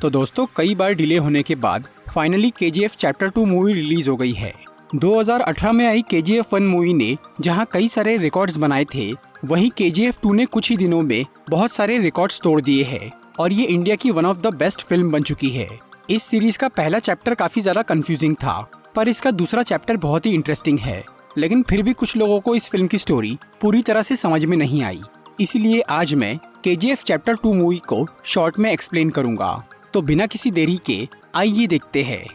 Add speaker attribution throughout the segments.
Speaker 1: तो दोस्तों कई बार डिले होने के बाद finally KGF chapter 2 movie release हो गई है। 2018 में आई केजीएफ 1 मूवी ने जहां कई सारे रिकॉर्ड्स बनाए थे, वहीं केजीएफ 2 ने कुछ ही दिनों में बहुत सारे रिकॉर्ड्स तोड़ दिए हैं और ये इंडिया की one of the best film बन चुकी है। इस सीरीज का पहला चैप्टर काफी ज्यादा कंफ्यूजिंग था, पर इसका दूसरा चैप्टर बहुत ही इंटरेस्टिंग है। लेकिन फिर भी कुछ लोगों को इस फिल्म की स्टोरी पूरी तरह से समझ में नहीं आई, इसीलिए आज मैं केजीएफ चैप्टर 2 मूवी को शॉर्ट में एक्सप्लेन करूंगा। तो बिना किसी देरी के आइए देखते हैं।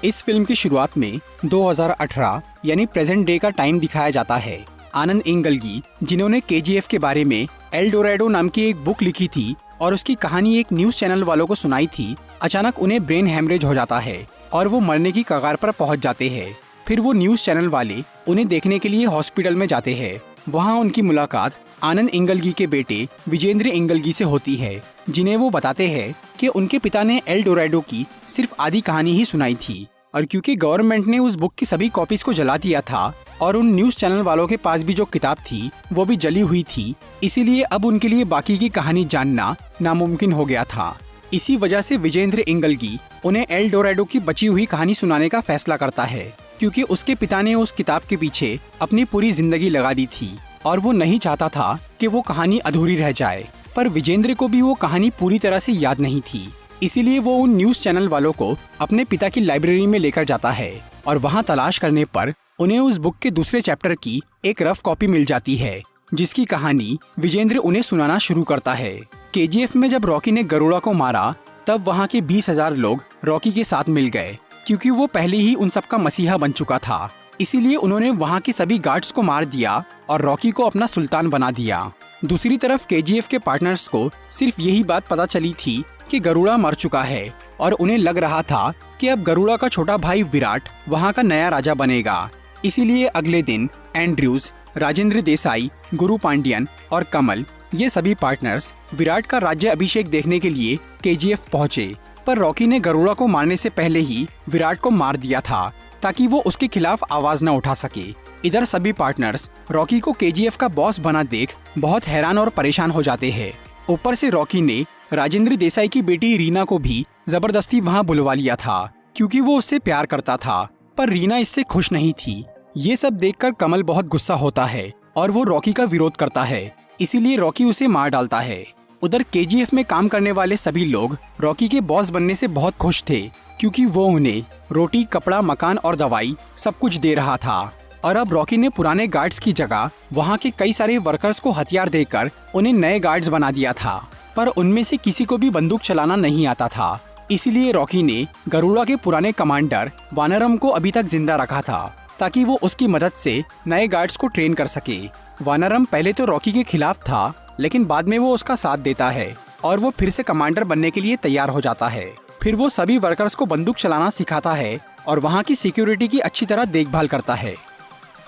Speaker 1: इस फिल्म की शुरुआत में 2018 यानी प्रेजेंट डे का टाइम दिखाया जाता है। आनंद इंगलगी, जिन्होंने केजीएफ के बारे में एल डोरैडो नाम की एक बुक लिखी थी और उसकी कहानी एक न्यूज चैनल वालों को सुनाई थी, अचानक उन्हें ब्रेन हैमरेज हो जाता है और वो मरने की कगार पर पहुंच जाते हैं। फिर वो न्यूज चैनल वाले उन्हें देखने के लिए हॉस्पिटल में जाते हैं। वहाँ उनकी मुलाकात आनंद इंगलगी के बेटे विजेंद्र इंगलगी से होती है, जिन्हें वो बताते हैं कि उनके पिता ने एल डोरैडो की सिर्फ आधी कहानी ही सुनाई थी और क्योंकि गवर्नमेंट ने उस बुक की सभी कॉपीज को जला दिया था और उन न्यूज चैनल वालों के पास भी जो किताब थी वो भी जली हुई थी, इसीलिए अब उनके लिए बाकी की कहानी जानना नामुमकिन हो गया था। इसी वजह से विजेंद्र इंगलगी उन्हें एल डोरैडो की बची हुई कहानी सुनाने का फैसला करता है, क्योंकि उसके पिता ने उस किताब के पीछे अपनी पूरी जिंदगी लगा दी थी और वो नहीं चाहता था कि वो कहानी अधूरी रह जाए। पर विजेंद्र को भी वो कहानी पूरी तरह से याद नहीं थी, इसीलिए वो उन न्यूज चैनल वालों को अपने पिता की लाइब्रेरी में लेकर जाता है और वहाँ तलाश करने पर उन्हें उस बुक के दूसरे चैप्टर की एक रफ कॉपी मिल जाती है, जिसकी कहानी विजेंद्र उन्हें सुनाना शुरू करता है। केजीएफ में जब रॉकी ने गरुड़ा को मारा तब वहाँ के 20,000 लोग रॉकी के साथ मिल गए, क्योंकि वो पहले ही उन सबका मसीहा बन चुका था। इसीलिए उन्होंने वहाँ के सभी गार्ड्स को मार दिया और रॉकी को अपना सुल्तान बना दिया। दूसरी तरफ केजीएफ के पार्टनर्स को सिर्फ यही बात पता चली थी कि गरुड़ा मर चुका है और उन्हें लग रहा था कि अब गरुड़ा का छोटा भाई विराट वहाँ का नया राजा बनेगा। इसीलिए अगले दिन एंड्रयूज, राजेंद्र देसाई, गुरु पांडियन और कमल, ये सभी पार्टनर्स विराट का राज्य अभिषेक देखने के लिए केजीएफ पहुँचे। पर रॉकी ने गरुड़ा को मारने से पहले ही विराट को मार दिया था ताकि वो उसके खिलाफ आवाज न उठा सके। इधर सभी पार्टनर्स रॉकी को केजीएफ का बॉस बना देख बहुत हैरान और परेशान हो जाते हैं। ऊपर से रॉकी ने राजेंद्र देसाई की बेटी रीना को भी जबरदस्ती वहाँ बुलवा लिया था, क्योंकि वो उससे प्यार करता था, पर रीना इससे खुश नहीं थी। ये सब देखकर कमल बहुत गुस्सा होता है और वो रॉकी का विरोध करता है, इसीलिए रॉकी उसे मार डालता है। उधर केजीएफ में काम करने वाले सभी लोग रॉकी के बॉस बनने से बहुत खुश थे, क्योंकि वो उन्हें रोटी, कपड़ा, मकान और दवाई सब कुछ दे रहा था। और अब रॉकी ने पुराने गार्ड्स की जगह वहाँ के कई सारे वर्कर्स को हथियार देकर उन्हें नए गार्ड्स बना दिया था, पर उनमें से किसी को भी बंदूक चलाना नहीं आता था। इसीलिए रॉकी ने गरुड़ा के पुराने कमांडर वानरम को अभी तक जिंदा रखा था ताकि वो उसकी मदद से नए गार्ड्स को ट्रेन कर सके। वानरम पहले तो रॉकी के खिलाफ था, लेकिन बाद में वो उसका साथ देता है और वो फिर से कमांडर बनने के लिए तैयार हो जाता है। फिर वो सभी वर्कर्स को बंदूक चलाना सिखाता है और वहाँ की सिक्योरिटी की अच्छी तरह देखभाल करता है।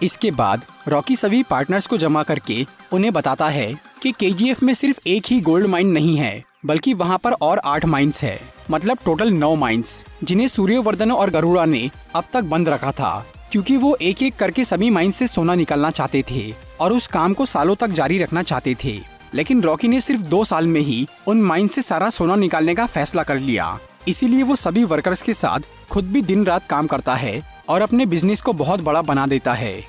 Speaker 1: इसके बाद रॉकी सभी पार्टनर्स को जमा करके उन्हें बताता है कि केजीएफ में सिर्फ एक ही गोल्ड माइन नहीं है, बल्कि वहाँ पर और 8 माइंस है, मतलब टोटल 9 माइंस, जिन्हें सूर्यवर्धन और गरुड़ा ने अब तक बंद रखा था, क्योंकि वो एक एक करके सभी माइंस से सोना निकालना चाहते थे और उस काम को सालों तक जारी रखना चाहते थे। लेकिन रॉकी ने सिर्फ 2 साल में ही उन माइन से सारा सोना निकालने का फैसला कर लिया। इसीलिए वो सभी वर्कर्स के साथ खुद भी दिन रात काम करता है और अपने बिजनेस को बहुत बड़ा बना देता है।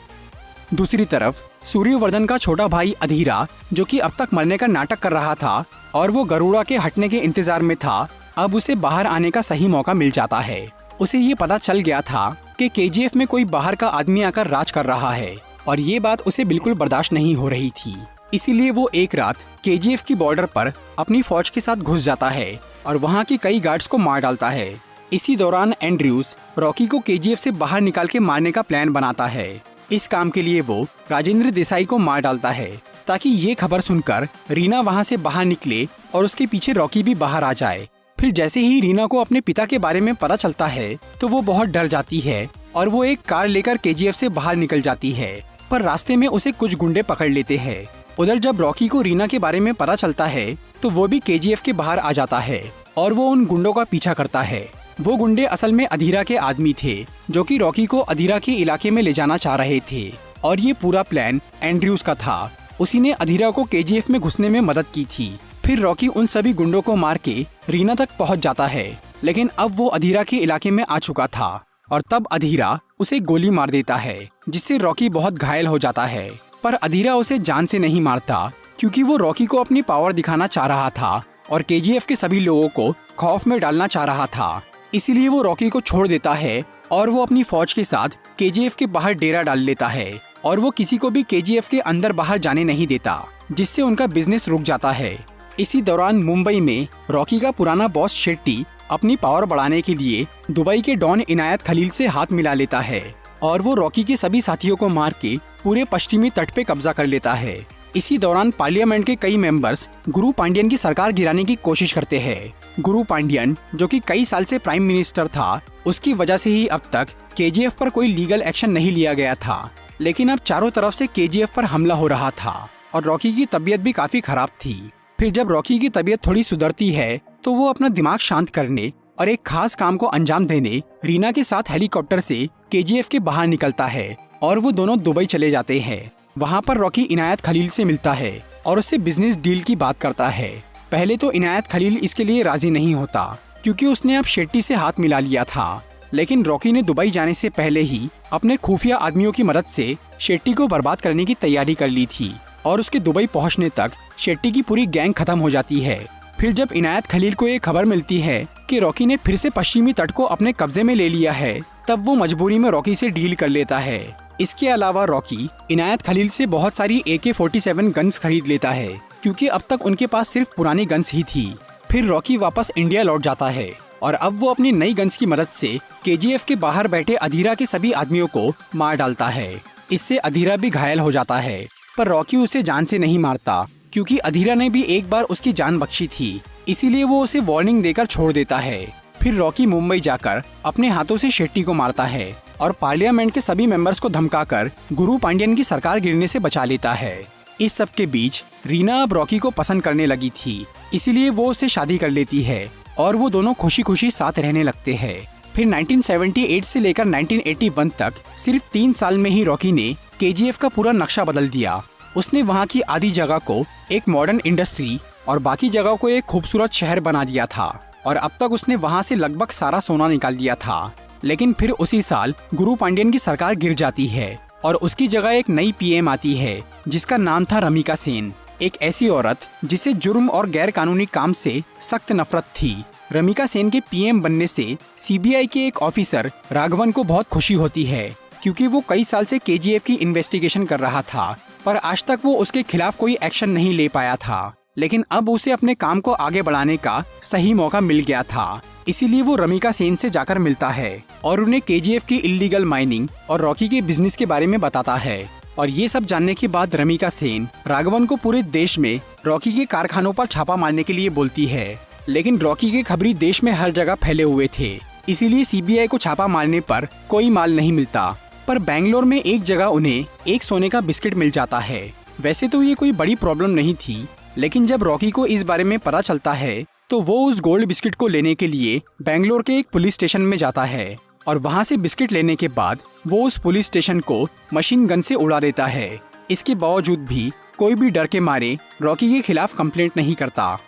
Speaker 1: दूसरी तरफ सूर्यवर्धन का छोटा भाई अधीरा, जो कि अब तक मरने का नाटक कर रहा था और वो गरुड़ा के हटने के इंतजार में था, अब उसे बाहर आने का सही मौका मिल जाता है। उसे ये पता चल गया था कि केजीएफ में कोई बाहर का आदमी आकर राज कर रहा है और ये बात उसे बिल्कुल बर्दाश्त नहीं हो रही थी। इसीलिए वो एक रात केजीएफ की बॉर्डर पर अपनी फौज के साथ घुस जाता है और वहाँ के कई गार्ड्स को मार डालता है। इसी दौरान एंड्रयूज रॉकी को केजीएफ से बाहर निकाल के मारने का प्लान बनाता है। इस काम के लिए वो राजेंद्र देसाई को मार डालता है ताकि ये खबर सुनकर रीना वहाँ से बाहर निकले और उसके पीछे रॉकी भी बाहर आ जाए। फिर जैसे ही रीना को अपने पिता के बारे में पता चलता है तो वो बहुत डर जाती है और वो एक कार लेकर केजीएफ से बाहर निकल जाती है, पर रास्ते में उसे कुछ गुंडे पकड़ लेते हैं। उधर जब रॉकी को रीना के बारे में पता चलता है तो वो भी केजीएफ के बाहर आ जाता है और वो उन गुंडों का पीछा करता है। वो गुंडे असल में अधीरा के आदमी थे, जो कि रॉकी को अधीरा के इलाके में ले जाना चाह रहे थे। और ये पूरा प्लान एंड्रयूज का था। उसी ने अधीरा को केजीएफ में घुसने में मदद की थी। फिर रॉकी उन सभी गुंडों को मार के रीना तक पहुंच जाता है, लेकिन अब वो अधीरा के इलाके में आ चुका था और तब अधीरा उसे गोली मार देता है, जिससे रॉकी बहुत घायल हो जाता है। पर अधीरा उसे जान से नहीं मारता, क्योंकि वो रॉकी को अपनी पावर दिखाना चाह रहा था और केजीएफ के सभी लोगों को खौफ में डालना चाह रहा था। इसीलिए वो रॉकी को छोड़ देता है और वो अपनी फौज के साथ केजीएफ के बाहर डेरा डाल लेता है और वो किसी को भी केजीएफ के अंदर बाहर जाने नहीं देता, जिससे उनका बिजनेस रुक जाता है। इसी दौरान मुंबई में रॉकी का पुराना बॉस शेट्टी अपनी पावर बढ़ाने के लिए दुबई के डॉन इनायत खलील से हाथ मिला लेता है और वो रॉकी के सभी साथियों को मार के पूरे पश्चिमी तट पे कब्जा कर लेता है। इसी दौरान पार्लियामेंट के कई मेंबर्स गुरु पांडियन की सरकार गिराने की कोशिश करते हैं। गुरु पांडियन, जो कि कई साल से प्राइम मिनिस्टर था, उसकी वजह से ही अब तक केजीएफ पर कोई लीगल एक्शन नहीं लिया गया था। लेकिन अब चारों तरफ से केजीएफ पर हमला हो रहा था और रॉकी की तबीयत भी काफी खराब थी। फिर जब रॉकी की तबीयत थोड़ी सुधरती है तो वो अपना दिमाग शांत करने और एक खास काम को अंजाम देने रीना के साथ हेलीकॉप्टर से केजीएफ के बाहर निकलता है और वो दोनों दुबई चले जाते हैं। वहाँ पर रॉकी इनायत खलील से मिलता है और उससे बिजनेस डील की बात करता है। पहले तो इनायत खलील इसके लिए राजी नहीं होता, क्योंकि उसने अब शेट्टी से हाथ मिला लिया था। लेकिन रॉकी ने दुबई जाने से पहले ही अपने खुफिया आदमियों की मदद से शेट्टी को बर्बाद करने की तैयारी कर ली थी और उसके दुबई पहुंचने तक शेट्टी की पूरी गैंग खत्म हो जाती है। फिर जब इनायत खलील को ये खबर मिलती है कि रॉकी ने फिर से पश्चिमी तट को अपने कब्जे में ले लिया है, तब वो मजबूरी में रॉकी से डील कर लेता है। इसके अलावा रॉकी इनायत खलील से बहुत सारी AK-47 गन्स खरीद लेता है, क्योंकि अब तक उनके पास सिर्फ पुरानी गन्स ही थी। फिर रॉकी वापस इंडिया लौट जाता है और अब वो अपनी नई गन्स की मदद से केजीएफ के बाहर बैठे अधीरा के सभी आदमियों को मार डालता है। इससे अधीरा भी घायल हो जाता है, पर रॉकी उसे जान से नहीं मारता, क्योंकि अधीरा ने भी एक बार उसकी जान बख्शी थी। इसीलिए वो उसे वार्निंग देकर छोड़ देता है। फिर रॉकी मुंबई जाकर अपने हाथों से शेट्टी को मारता है और पार्लियामेंट के सभी मेंबर्स को धमकाकर गुरु पांडियन की सरकार गिरने से बचा लेता है। इस सब के बीच रीना अब रॉकी को पसंद करने लगी थी, इसीलिए वो उससे शादी कर लेती है और वो दोनों खुशी खुशी साथ रहने लगते हैं। फिर 1978 से लेकर 1981 तक सिर्फ 3 साल में ही रॉकी ने केजीएफ का पूरा नक्शा बदल दिया। उसने वहाँ की आधी जगह को एक मॉडर्न इंडस्ट्री और बाकी जगह को एक खूबसूरत शहर बना दिया था और अब तक उसने वहाँ से लगभग सारा सोना निकाल दिया था। लेकिन फिर उसी साल गुरु पांडियन की सरकार गिर जाती है और उसकी जगह एक नई पीएम आती है, जिसका नाम था रमिका सेन, एक ऐसी औरत जिसे जुर्म और गैर कानूनी काम से सख्त नफरत थी। रमिका सेन के पीएम बनने से सीबीआई के एक ऑफिसर राघवन को बहुत खुशी होती है, क्योंकि वो कई साल से केजीएफ की इन्वेस्टिगेशन कर रहा था, पर आज तक वो उसके खिलाफ कोई एक्शन नहीं ले पाया था। लेकिन अब उसे अपने काम को आगे बढ़ाने का सही मौका मिल गया था। इसीलिए वो रमिका सेन से जाकर मिलता है और उन्हें केजीएफ की इल्लीगल माइनिंग और रॉकी के बिजनेस के बारे में बताता है। और ये सब जानने के बाद रमिका सेन राघवन को पूरे देश में रॉकी के कारखानों पर छापा मारने के लिए बोलती है। लेकिन रॉकी के खबरी देश में हर जगह फैले हुए थे, इसीलिए सीबीआई को छापा मारने पर कोई माल नहीं मिलता। पर बेंगलोर में एक जगह उन्हें एक सोने का बिस्किट मिल जाता है। वैसे तो ये कोई बड़ी प्रॉब्लम नहीं थी, लेकिन जब रॉकी को इस बारे में पता चलता है तो वो उस गोल्ड बिस्किट को लेने के लिए बेंगलोर के एक पुलिस स्टेशन में जाता है और वहाँ से बिस्किट लेने के बाद वो उस पुलिस स्टेशन को मशीन गन से उड़ा देता है। इसके बावजूद भी कोई भी डर के मारे रॉकी के खिलाफ कंप्लेंट नहीं करता।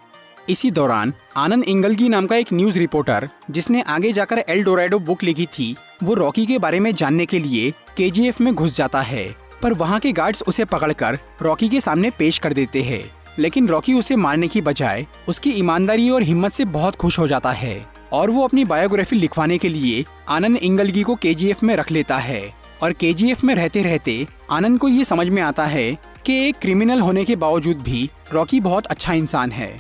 Speaker 1: इसी दौरान आनंद इंगलगी नाम का एक न्यूज रिपोर्टर, जिसने आगे जाकर एल डोरैडो बुक लिखी थी, वो रॉकी के बारे में जानने के लिए केजीएफ में घुस जाता है। पर वहाँ के गार्ड्स उसे पकड़कर रॉकी के सामने पेश कर देते हैं। लेकिन रॉकी उसे मारने की बजाय उसकी ईमानदारी और हिम्मत से बहुत खुश हो जाता है और वो अपनी बायोग्राफी लिखवाने के लिए आनंद इंगलगी को केजीएफ में रख लेता है। और केजीएफ में रहते रहते आनंद को ये समझ में आता है कि एक क्रिमिनल होने के बावजूद भी रॉकी बहुत अच्छा इंसान है।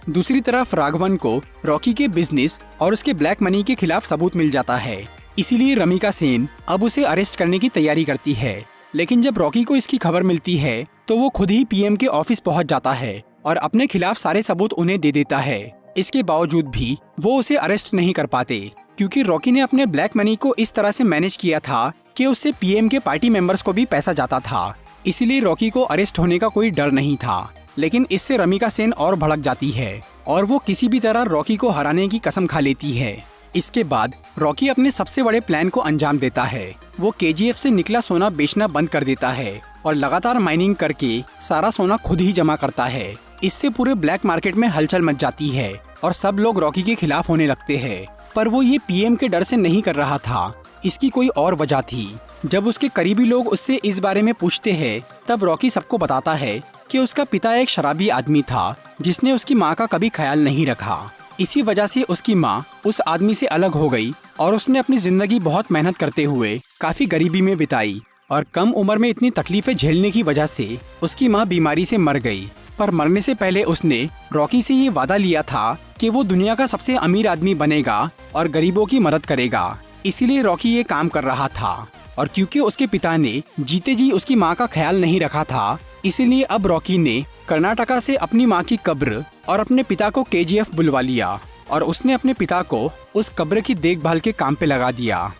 Speaker 1: दूसरी तरफ राघवन को रॉकी के बिजनेस और उसके ब्लैक मनी के खिलाफ सबूत मिल जाता है, इसीलिए रमिका सेन अब उसे अरेस्ट करने की तैयारी करती है। लेकिन जब रॉकी को इसकी खबर मिलती है तो वो खुद ही पीएम के ऑफिस पहुंच जाता है और अपने खिलाफ सारे सबूत उन्हें दे देता है। इसके बावजूद भी वो उसे अरेस्ट नहीं कर पाते, क्योंकि रॉकी ने अपने ब्लैक मनी को इस तरह से मैनेज किया था कि उससे पीएम के पार्टी मेंबर्स को भी पैसा जाता था। इसीलिए रॉकी को अरेस्ट होने का कोई डर नहीं था। लेकिन इससे रमिका सेन और भड़क जाती है और वो किसी भी तरह रॉकी को हराने की कसम खा लेती है। इसके बाद रॉकी अपने सबसे बड़े प्लान को अंजाम देता है। वो केजीएफ से निकला सोना बेचना बंद कर देता है और लगातार माइनिंग करके सारा सोना खुद ही जमा करता है। इससे पूरे ब्लैक मार्केट में हलचल मच जाती है और सब लोग रॉकी के खिलाफ होने लगते हैं। पर वो ये पीएम के डर से नहीं कर रहा था, इसकी कोई और वजह थी। जब उसके करीबी लोग उससे इस बारे में पूछते हैं तब रॉकी सबको बताता है कि उसका पिता एक शराबी आदमी था जिसने उसकी माँ का कभी ख्याल नहीं रखा। इसी वजह से उसकी माँ उस आदमी से अलग हो गई और उसने अपनी जिंदगी बहुत मेहनत करते हुए काफी गरीबी में बिताई और कम उम्र में इतनी तकलीफें झेलने की वजह से उसकी माँ बीमारी से मर गई। पर मरने से पहले उसने रॉकी से ये वादा लिया था कि वो दुनिया का सबसे अमीर आदमी बनेगा और गरीबों की मदद करेगा। इसीलिए रॉकी ये काम कर रहा था और क्योंकि उसके पिता ने जीते जी उसकी माँ का ख्याल नहीं रखा था, इसीलिए अब रॉकी ने कर्नाटका से अपनी माँ की कब्र और अपने पिता को केजीएफ बुलवा लिया और उसने अपने पिता को उस कब्र की देखभाल के काम पे लगा दिया।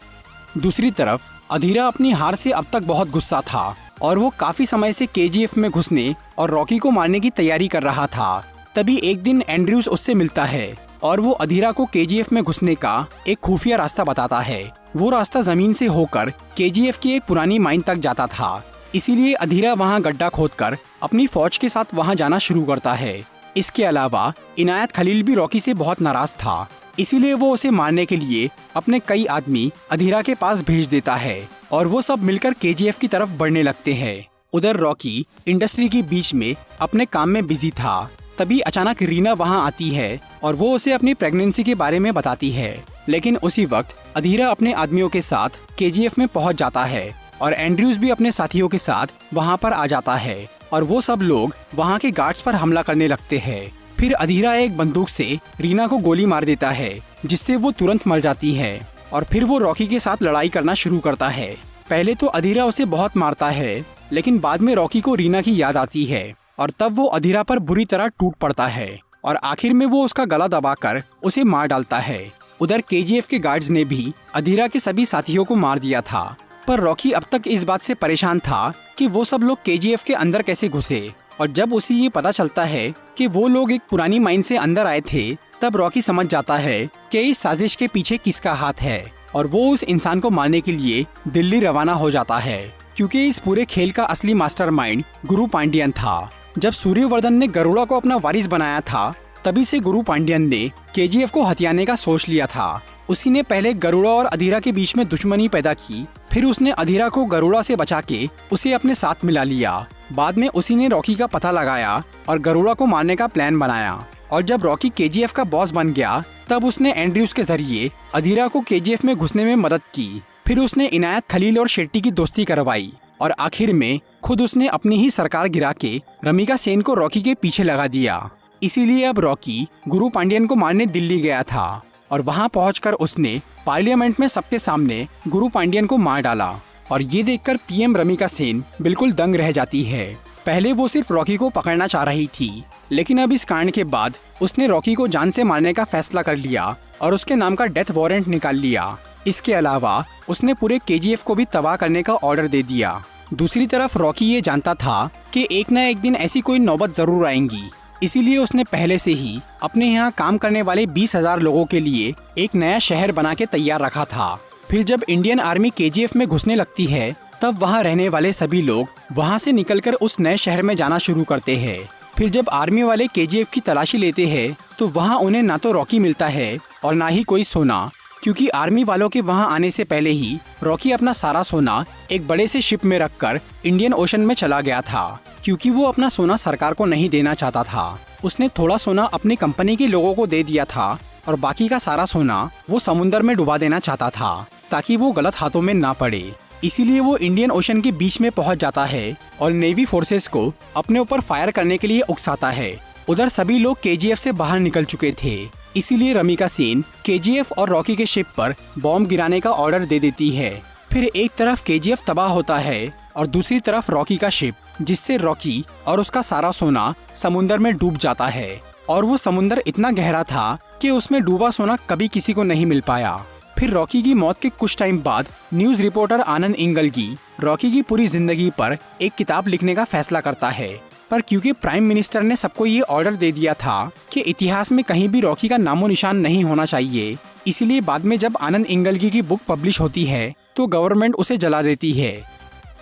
Speaker 1: दूसरी तरफ अधीरा अपनी हार से अब तक बहुत गुस्सा था और वो काफी समय से केजीएफ में घुसने और रॉकी को मारने की तैयारी कर रहा था। तभी एक दिन एंड्रयूज उससे मिलता है और वो अधीरा को केजीएफ में घुसने का एक खुफिया रास्ता बताता है। वो रास्ता जमीन से होकर केजीएफ की एक पुरानी माइन तक जाता था। इसीलिए अधीरा वहाँ गड्ढा खोदकर अपनी फौज के साथ वहाँ जाना शुरू करता है। इसके अलावा इनायत खलील भी रॉकी से बहुत नाराज था, इसीलिए वो उसे मारने के लिए अपने कई आदमी अधीरा के पास भेज देता है और वो सब मिलकर केजीएफ की तरफ बढ़ने लगते हैं। उधर रॉकी इंडस्ट्री के बीच में अपने काम में बिजी था। तभी अचानक रीना वहां आती है और वो उसे अपनी प्रेगनेंसी के बारे में बताती है। लेकिन उसी वक्त अधीरा अपने आदमियों के साथ केजीएफ में पहुंच जाता है और एंड्रयूज भी अपने साथियों के साथ वहां पर आ जाता है और वो सब लोग वहां के गार्ड्स पर हमला करने लगते हैं। फिर अधीरा एक बंदूक से रीना को गोली मार देता है जिससे वो तुरंत मर जाती है और फिर वो रॉकी के साथ लड़ाई करना शुरू करता है। पहले तो अधीरा उसे बहुत मारता है, लेकिन बाद में रॉकी को रीना की याद आती है और तब वो अधीरा पर बुरी तरह टूट पड़ता है और आखिर में वो उसका गला दबाकर उसे मार डालता है। उधर केजीएफ के गार्ड्स ने भी अधीरा के सभी साथियों को मार दिया था, पर रॉकी अब तक इस बात से परेशान था कि वो सब लोग केजीएफ के अंदर कैसे घुसे। और जब उसे ये पता चलता है कि वो लोग एक पुरानी माइन से अंदर आए थे, तब रॉकी समझ जाता है कि इस साजिश के पीछे किसका हाथ है और वो उस इंसान को मारने के लिए दिल्ली रवाना हो जाता है, क्योंकि इस पूरे खेल का असली मास्टरमाइंड गुरु पांडियन था। जब सूर्यवर्धन ने गरुड़ा को अपना वारिस बनाया था, तभी से गुरु पांडियन ने केजीएफ को हथियाने का सोच लिया था। उसी ने पहले गरुड़ा और अधीरा के बीच में दुश्मनी पैदा की, फिर उसने अधीरा को गरुड़ा से बचा के उसे अपने साथ मिला लिया। बाद में उसी ने रॉकी का पता लगाया और गरुड़ा को मारने का प्लान बनाया। और जब रॉकी केजीएफ का बॉस बन गया, तब उसने एंड्रयूज के जरिए अधीरा को केजीएफ में घुसने में मदद की। फिर उसने इनायत खलील और शेट्टी की दोस्ती करवाई और आखिर में खुद उसने अपनी ही सरकार गिरा के रमिका सेन को रॉकी के पीछे लगा दिया। इसीलिए अब रॉकी गुरु पांडियन को मारने दिल्ली गया था और वहां पहुंचकर उसने पार्लियामेंट में सबके सामने गुरु पांडियन को मार डाला। और ये देखकर पीएम रमिका सेन बिल्कुल दंग रह जाती है। पहले वो सिर्फ रॉकी को पकड़ना चाह रही थी, लेकिन अब इस कांड के बाद उसने रॉकी को जान से मारने का फैसला कर लिया और उसके नाम का डेथ वारंट निकाल लिया। इसके अलावा उसने पूरे केजीएफ को भी तबाह करने का ऑर्डर दे दिया। दूसरी तरफ रॉकी ये जानता था कि एक न एक दिन ऐसी कोई नौबत जरूर आएंगी, इसीलिए उसने पहले से ही अपने यहाँ काम करने वाले 20,000 लोगों के लिए एक नया शहर बना के तैयार रखा था। फिर जब इंडियन आर्मी केजीएफ में घुसने लगती है, तब वहाँ रहने वाले सभी लोग वहाँ से निकलकर उस नए शहर में जाना शुरू करते हैं। फिर जब आर्मी वाले केजीएफ की तलाशी लेते हैं, तो वहाँ उन्हें ना तो रॉकी मिलता है और ना ही कोई सोना, क्योंकि आर्मी वालों के वहाँ आने से पहले ही रॉकी अपना सारा सोना एक बड़े से शिप में रखकर इंडियन ओशन में चला गया था, क्योंकि वो अपना सोना सरकार को नहीं देना चाहता था। उसने थोड़ा सोना अपनी कंपनी के लोगों को दे दिया था और बाकी का सारा सोना वो समुद्र में डुबा देना चाहता था, ताकि वो गलत हाथों में ना पड़े। इसीलिए वो इंडियन ओशन के बीच में पहुंच जाता है और नेवी फोर्सेस को अपने ऊपर फायर करने के लिए उकसाता है। उधर सभी लोग केजीएफ से बाहर निकल चुके थे, इसीलिए रमिका सेन केजीएफ और रॉकी के शिप पर बॉम्ब गिराने का ऑर्डर दे देती है। फिर एक तरफ केजीएफ तबाह होता है और दूसरी तरफ रॉकी का शिप, जिससे रॉकी और उसका सारा सोना समुद्र में डूब जाता है। और वो समुद्र इतना गहरा था कि उसमें डूबा सोना कभी किसी को नहीं मिल पाया। फिर रॉकी की मौत के कुछ टाइम बाद न्यूज रिपोर्टर आनंद इंगलगी रॉकी की पूरी जिंदगी पर एक किताब लिखने का फैसला करता है। पर क्योंकि प्राइम मिनिस्टर ने सबको ये ऑर्डर दे दिया था कि इतिहास में कहीं भी रॉकी का नामो निशान नहीं होना चाहिए, इसीलिए बाद में जब आनंद इंगलगी की बुक पब्लिश होती है तो गवर्नमेंट उसे जला देती है।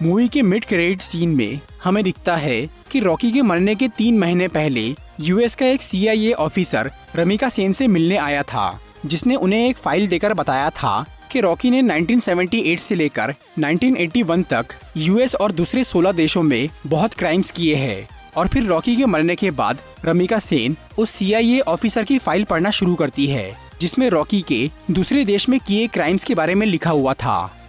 Speaker 1: मूवी के मिड क्रेडिट सीन में हमें दिखता है कि रॉकी के मरने के 3 महीने पहले यूएस का एक CIA ऑफिसर रमिका सेन से मिलने आया था, जिसने उन्हें एक फाइल देकर बताया था कि रॉकी ने 1978 से लेकर 1981 तक यूएस और दूसरे 16 देशों में बहुत क्राइम्स किए हैं। और फिर रॉकी के मरने के बाद रमिका सेन उस CIA ऑफिसर की फाइल पढ़ना शुरू करती है, जिसमें रॉकी के दूसरे देश में किए क्राइम्स के बारे में लिखा हुआ था।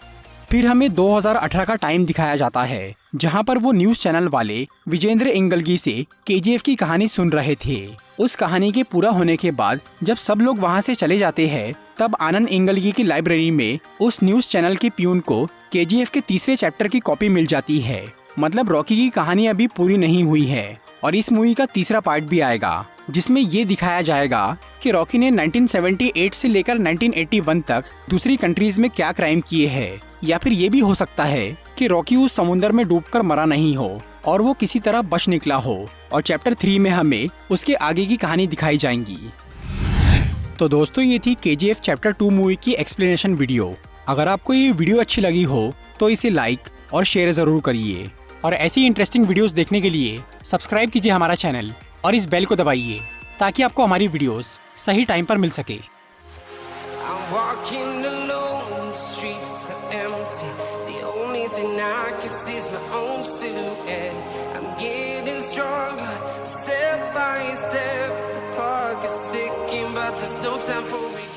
Speaker 1: फिर हमें 2018 का टाइम दिखाया जाता है, जहां पर वो न्यूज चैनल वाले विजेंद्र इंगलगी से KGF की कहानी सुन रहे थे। उस कहानी के पूरा होने के बाद जब सब लोग वहां से चले जाते हैं, तब आनंद इंगलगी की लाइब्रेरी में उस न्यूज चैनल के प्यून को KGF के तीसरे चैप्टर की कॉपी मिल जाती है। मतलब रॉकी की कहानी अभी पूरी नहीं हुई है और इस मूवी का तीसरा पार्ट भी आएगा, जिसमें ये दिखाया जाएगा कि रॉकी ने 1978 से लेकर 1981 तक दूसरी कंट्रीज में क्या क्राइम किए हैं, या फिर ये भी हो सकता है कि रॉकी उस समुद्र में डूबकर मरा नहीं हो और वो किसी तरह बच निकला हो, और चैप्टर 3 में हमें उसके आगे की कहानी दिखाई जाएंगी। तो दोस्तों, ये थी KGF चैप्टर 2 मूवी की एक्सप्लेनेशन वीडियो। अगर आपको ये वीडियो अच्छी लगी हो तो इसे लाइक और शेयर जरूर करिए, और ऐसी इंटरेस्टिंग वीडियोस देखने के लिए सब्सक्राइब कीजिए हमारा चैनल और इस बेल को दबाइए ताकि आपको हमारी वीडियोस सही टाइम पर मिल सके।
Speaker 2: I'm walking alone, the streets are empty. The only thing I can see is my own silhouette. I'm getting stronger, step by step. The clock is ticking, but there's no time for me.